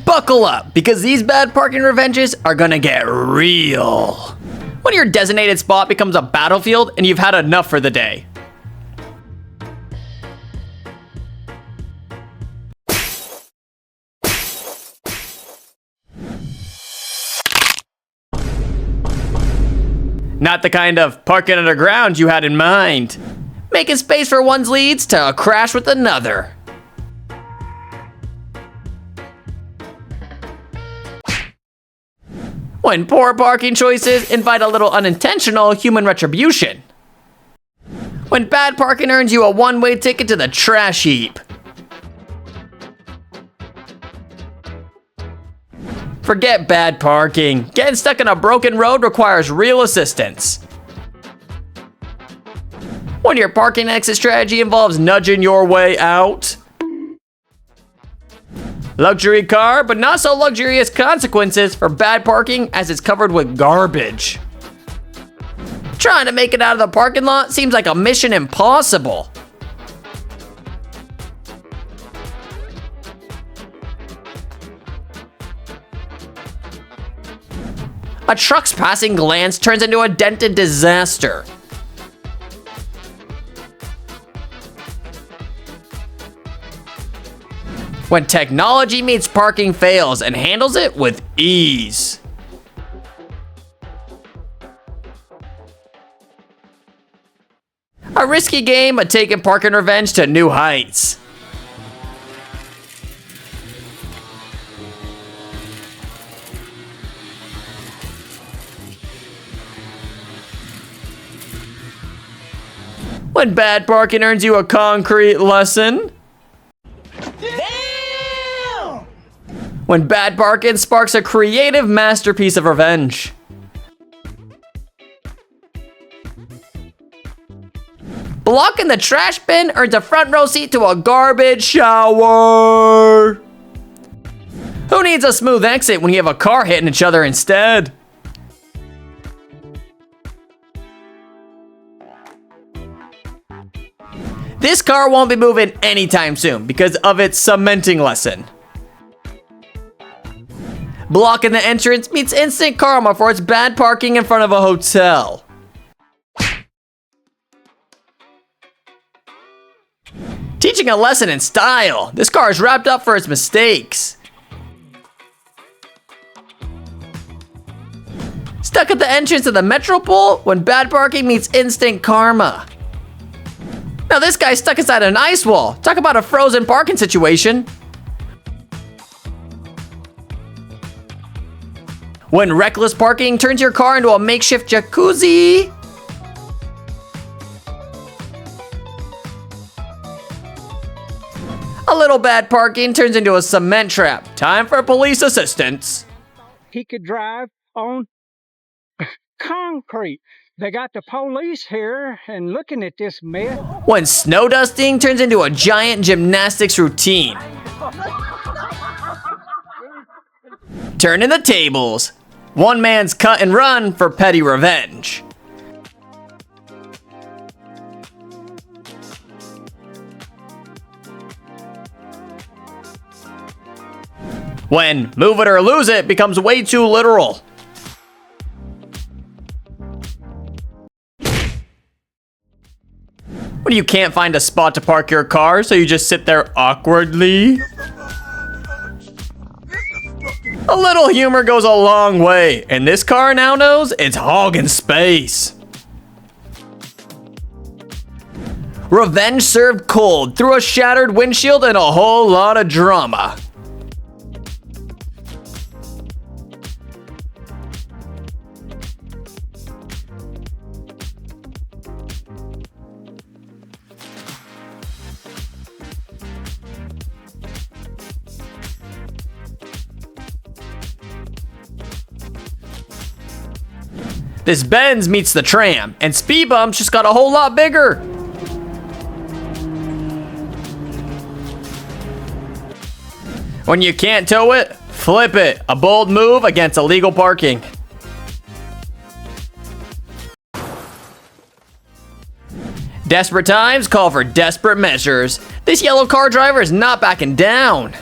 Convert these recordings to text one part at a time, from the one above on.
Buckle up, because these bad parking revenges are gonna get real. When your designated spot becomes a battlefield and you've had enough for the day. Not the kind of parking underground you had in mind. Making space for one's leads to crash with another. When poor parking choices invite a little unintentional human retribution. When bad parking earns you a one-way ticket to the trash heap. Forget bad parking. Getting stuck in a broken road requires real assistance. When your parking exit strategy involves nudging your way out. Luxury car, but not so luxurious consequences for bad parking as it's covered with garbage. Trying to make it out of the parking lot seems like a mission impossible. A truck's passing glance turns into a dented disaster. When technology meets parking fails and handles it with ease. A risky game, but taking parking revenge to new heights. When bad parking earns you a concrete lesson. Damn! When bad parking sparks a creative masterpiece of revenge. Blocking the trash bin earns a front row seat to a garbage shower. Who needs a smooth exit when you have a car hitting each other instead? This car won't be moving anytime soon because of its cementing lesson. Blocking the entrance meets instant karma for its bad parking in front of a hotel. Teaching a lesson in style. This car is wrapped up for its mistakes. Stuck at the entrance of the Metropole when bad parking meets instant karma. Now this guy's stuck inside an ice wall. Talk about a frozen parking situation. When reckless parking turns your car into a makeshift jacuzzi. A little bad parking turns into a cement trap. Time for police assistance. He could drive on concrete. They got the police here and looking at this mess. When snow dusting turns into a giant gymnastics routine. Turning the tables. One man's cut and run for petty revenge. When move it or lose it becomes way too literal. When you can't find a spot to park your car, so you just sit there awkwardly. A little humor goes a long way, and this car now knows it's hogging space. Revenge served cold through a shattered windshield and a whole lot of drama. This Benz meets the tram, and speed bumps just got a whole lot bigger. When you can't tow it, flip it. A bold move against illegal parking. Desperate times call for desperate measures. This yellow car driver is not backing down.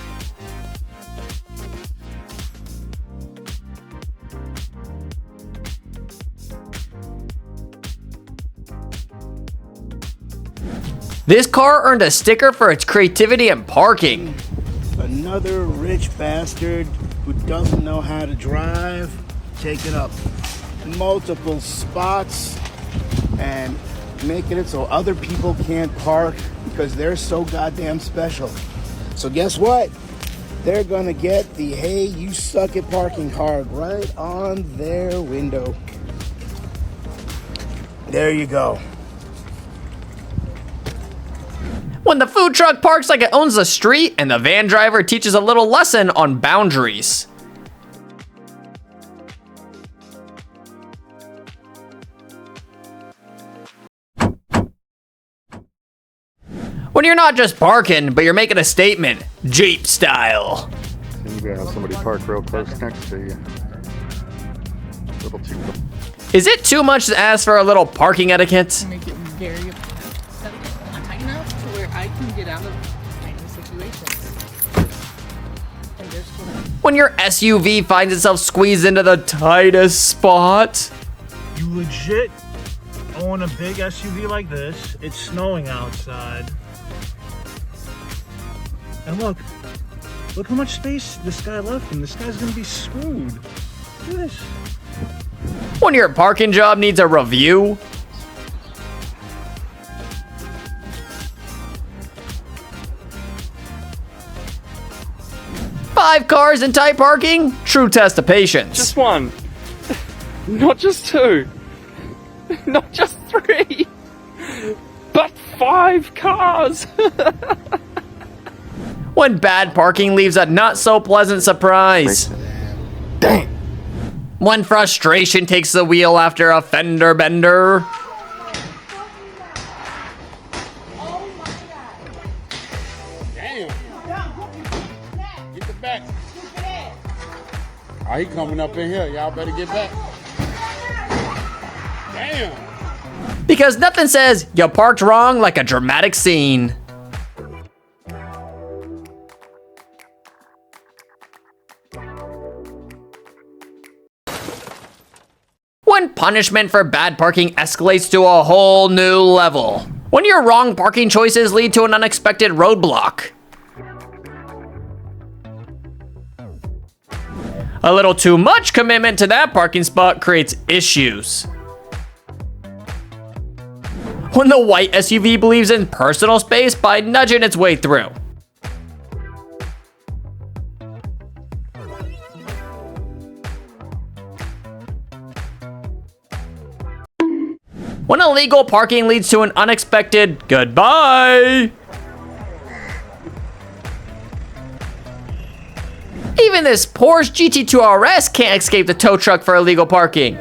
This car earned a sticker for its creativity in parking. Another rich bastard who doesn't know how to drive, taking up multiple spots and making it so other people can't park because they're so goddamn special. So guess what? They're gonna get the "hey, you suck at parking" card right on their window. There you go. When the food truck parks like it owns the street and the van driver teaches a little lesson on boundaries. When you're not just parking, but you're making a statement, Jeep style. And you have somebody park real close next to you. A little too close. Is it too much to ask for a little parking etiquette? Make it very tight enough to where I can get out of tiny situations. And there's When your SUV finds itself squeezed into the tightest spot? You legit own a big SUV like this. It's snowing outside. And look how much space this guy left him. This guy's gonna be screwed. Look at this. When your parking job needs a review? Five cars in tight parking? True test of patience. Just one. Not just two. Not just three. But 5 cars. When bad parking leaves a not so pleasant surprise. Dang. When frustration takes the wheel after a fender bender. Damn. Get the back. Oh, he coming up in here. Y'all better get back. Damn. Because nothing says you parked wrong like a dramatic scene. When punishment for bad parking escalates to a whole new level. When your wrong parking choices lead to an unexpected roadblock. A little too much commitment to that parking spot creates issues. When the white SUV believes in personal space by nudging its way through. When illegal parking leads to an unexpected goodbye. Even this Porsche GT2 RS can't escape the tow truck for illegal parking.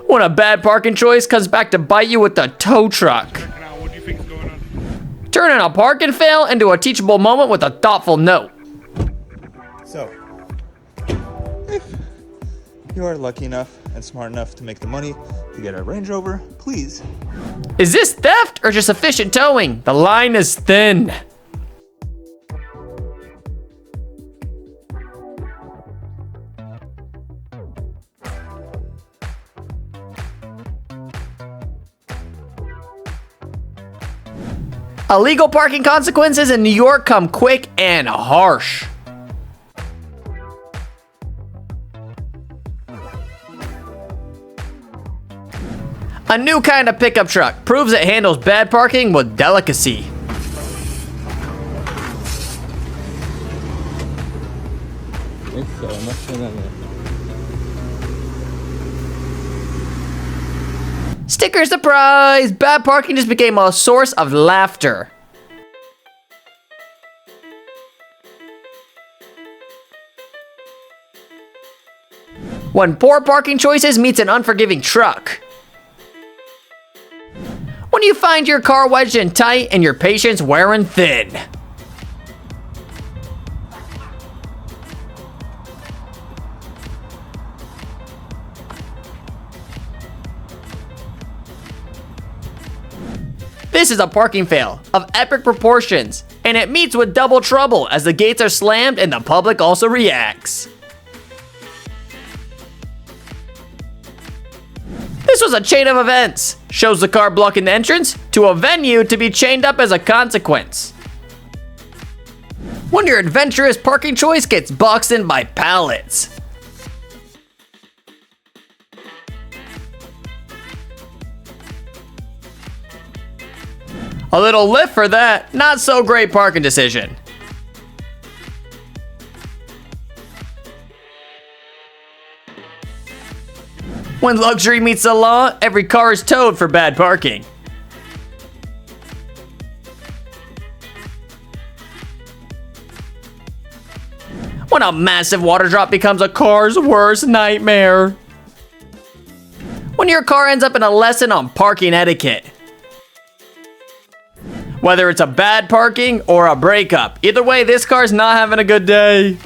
When a bad parking choice comes back to bite you with the tow truck. What do you think is going on? Turning a parking fail into a teachable moment with a thoughtful note. So, if you are lucky enough and smart enough to make the money to get a Range Rover, please. Is this theft or just efficient towing? The line is thin. Illegal parking consequences in New York come quick and harsh. A new kind of pickup truck proves it handles bad parking with delicacy. Sticker surprise! Bad parking just became a source of laughter. When poor parking choices meets an unforgiving truck. When you find your car wedged in tight and your patience wearing thin. This is a parking fail of epic proportions, and it meets with double trouble as the gates are slammed and the public also reacts. This was a chain of events. Shows the car blocking the entrance to a venue to be chained up as a consequence. When your adventurous parking choice gets boxed in by pallets. A little lift for that, not so great parking decision. When luxury meets the law, every car is towed for bad parking. When a massive water drop becomes a car's worst nightmare. When your car ends up in a lesson on parking etiquette. Whether it's a bad parking or a breakup, either way, this car's not having a good day.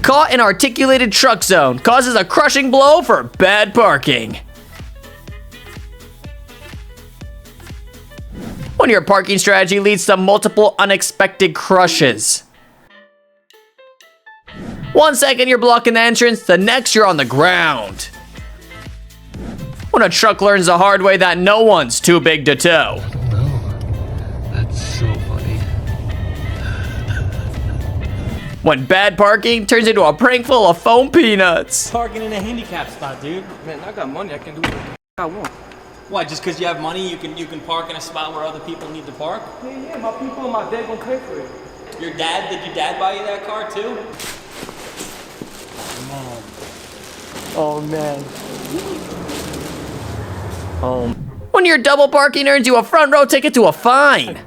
Caught in articulated truck zone causes a crushing blow for bad parking. When your parking strategy leads to multiple unexpected crushes. 1 second you're blocking the entrance, the next you're on the ground. When a truck learns the hard way that no one's too big to tow. That's so funny. When bad parking turns into a prank full of foam peanuts. Parking in a handicap spot, dude. Man, I got money. I can do whatever I want. Why? Just because you have money, you can park in a spot where other people need to park? Yeah, my people and my dad gonna pay for it. Your dad? Did your dad buy you that car too? Oh man. When your double parking earns you a front row ticket to a fine.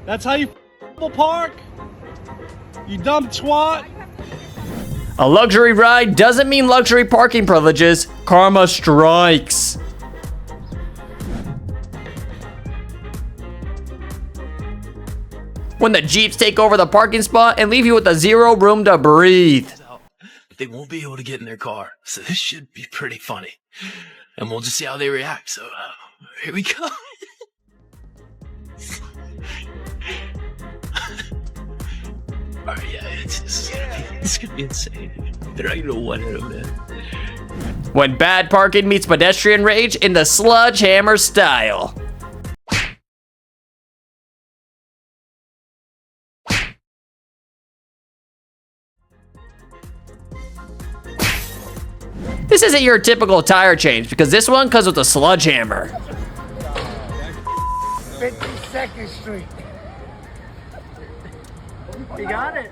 That's how you park? You dumb twat. A luxury ride doesn't mean luxury parking privileges. Karma strikes. When the Jeeps take over the parking spot and leave you with a zero room to breathe. They won't be able to get in their car, so this should be pretty funny. And we'll just see how they react, so here we go. Alright, yeah, it's gonna be insane. They're not gonna one hit them, man. When bad parking meets pedestrian rage in the sledgehammer style. This isn't your typical tire change because this one comes with a sledgehammer. 52nd Street. You got it.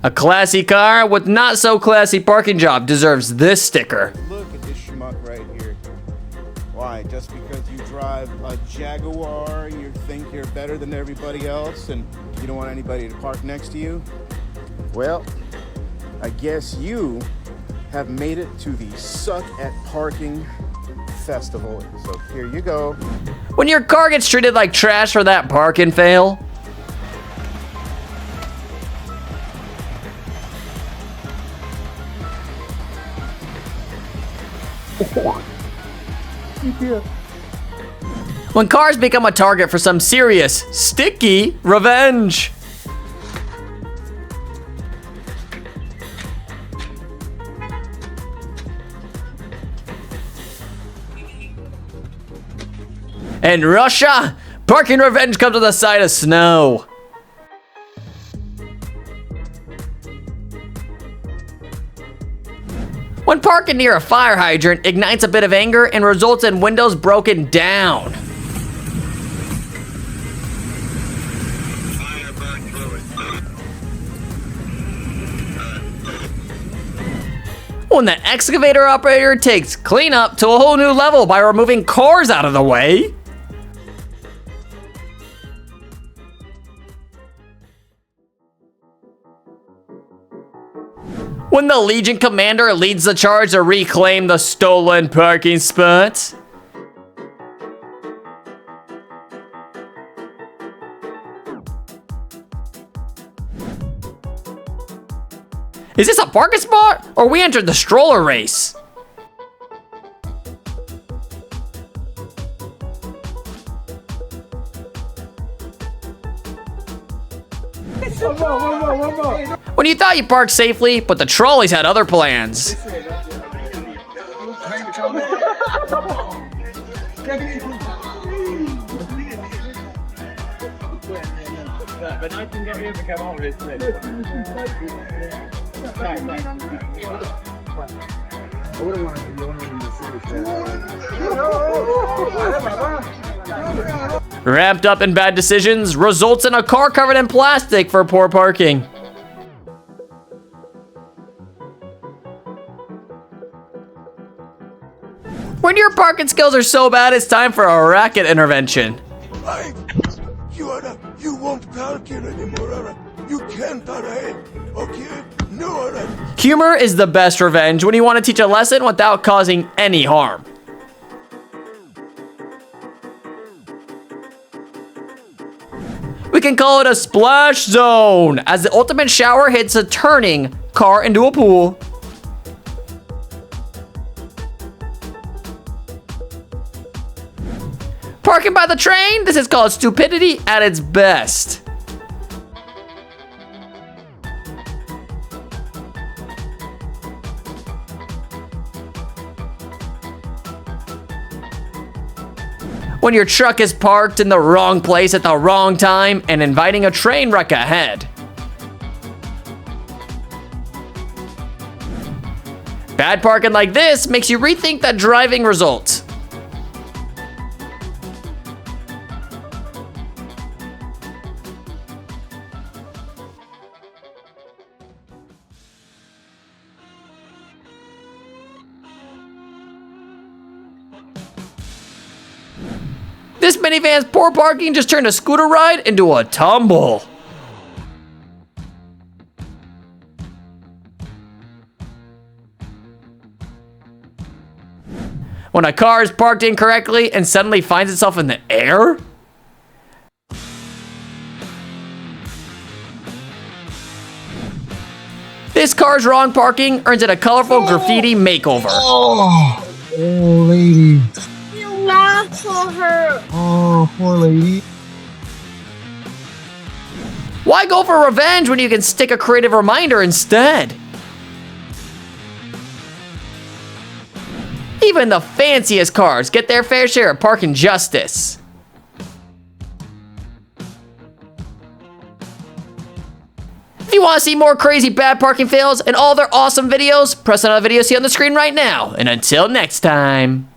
A classy car with not so classy parking job deserves this sticker. Look at this schmuck right here. Why? Just because you drive a Jaguar, you think you're better than everybody else and you don't want anybody to park next to you? Well, I guess you have made it to the Suck at Parking Festival. So here you go. When your car gets treated like trash for that parking fail. When cars become a target for some serious, sticky revenge. In Russia, parking revenge comes with a side of snow. When parking near a fire hydrant ignites a bit of anger and results in windows broken down. When the excavator operator takes cleanup to a whole new level by removing cars out of the way. When the Legion commander leads the charge to reclaim the stolen parking spots. Is this a parking spot or we entered the stroller race? When you thought you parked safely, but the trolleys had other plans. Wrapped up in bad decisions results in a car covered in plastic for poor parking. When your parking skills are so bad, it's time for a racket intervention. You won't park here anymore. You can't, alright? Okay? No, alright. Humor is the best revenge when you want to teach a lesson without causing any harm. We can call it a splash zone, as the ultimate shower hits a turning car into a pool. Parking by the train, this is called stupidity at its best. When your truck is parked in the wrong place at the wrong time and inviting a train wreck ahead. Bad parking like this makes you rethink that driving result. This minivan's poor parking just turned a scooter ride into a tumble. When a car is parked incorrectly and suddenly finds itself in the air? This car's wrong parking earns it a colorful graffiti makeover. Oh, lady. You laughed for her. Oh, poor lady. Why go for revenge when you can stick a creative reminder instead? Even the fanciest cars get their fair share of parking justice. If you want to see more crazy bad parking fails and all their awesome videos, press on the video you see on the screen right now. And until next time.